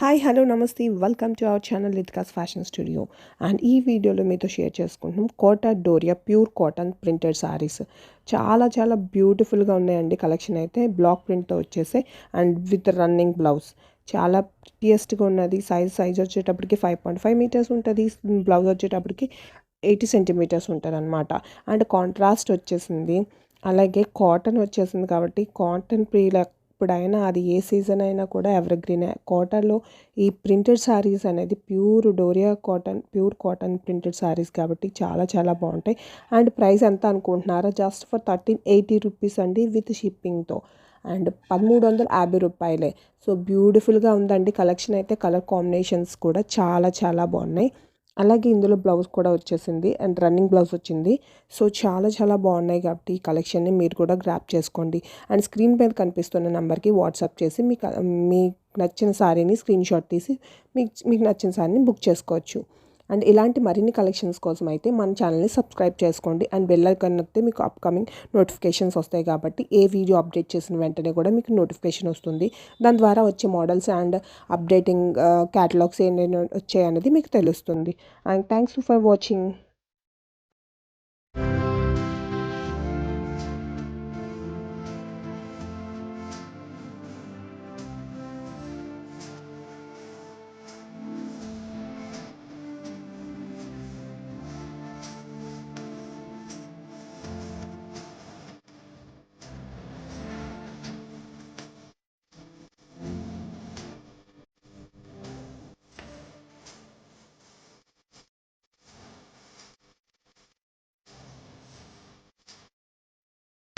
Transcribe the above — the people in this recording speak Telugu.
హాయ్ హలో నమస్తే welcome to our channel Lithika's fashion studio. And ఈ వీడియోలో మీతో షేర్ చేసుకుంటున్నాం Kota Doria pure cotton printed saris. చాలా చాలా బ్యూటిఫుల్గా ఉన్నాయండి. కలెక్షన్ అయితే బ్లాక్ ప్రింట్తో వచ్చేసాయి అండ్ విత్ రన్నింగ్ బ్లౌజ్. చాలా ప్రిటియస్ట్గా ఉన్నది. సైజ్ వచ్చేటప్పటికి 5.5 మీటర్స్ ఉంటుంది. బ్లౌజ్ వచ్చేటప్పటికి 80 సెంటీమీటర్స్ ఉంటుంది అనమాట. అండ్ కాంట్రాస్ట్ వచ్చేసింది. అలాగే కాటన్ వచ్చేసింది కాబట్టి కాటన్ ఎప్పుడైనా అది ఏ సీజన్ అయినా కూడా ఎవర్ గ్రీన్. కాటన్లో ఈ ప్రింటెడ్ శారీస్ అనేది pure doria cotton, pure cotton printed saris కాబట్టి చాలా చాలా బాగుంటాయి. అండ్ ప్రైస్ ఎంత అనుకుంటున్నారా? జస్ట్ ఫర్ 1380 రూపీస్ అండి విత్ షిప్పింగ్తో. అండ్ 1350 రూపాయలే. సో బ్యూటిఫుల్గా ఉందండి కలెక్షన్ అయితే. కలర్ కాంబినేషన్స్ కూడా చాలా చాలా బాగున్నాయి. అలాగే ఇందులో బ్లౌజ్ కూడా వచ్చేసింది అండ్ రన్నింగ్ బ్లౌజ్ వచ్చింది. సో చాలా చాలా బాగున్నాయి కాబట్టి ఈ కలెక్షన్ని మీరు కూడా గ్రాప్ చేసుకోండి. అండ్ స్క్రీన్ మీద కనిపిస్తున్న నెంబర్కి వాట్సాప్ చేసి మీకు నచ్చిన శారీని స్క్రీన్ షాట్ తీసి మీకు నచ్చిన శారీని బుక్ చేసుకోవచ్చు. అండ్ ఇలాంటి మరిన్ని కలెక్షన్స్ కోసం అయితే మన ఛానల్ని సబ్స్క్రైబ్ చేసుకోండి. అండ్ బెల్ ఐకాన్ నొక్కితే మీకు అప్కమింగ్ నోటిఫికేషన్స్ వస్తాయి కాబట్టి ఏ వీడియో అప్డేట్ చేసిన వెంటనే కూడా మీకు నోటిఫికేషన్ వస్తుంది. దాని ద్వారా వచ్చే మోడల్స్ అండ్ అప్డేటింగ్ క్యాటలాగ్స్ ఏంటంటే వచ్చాయనేది మీకు తెలుస్తుంది. And thanks for watching.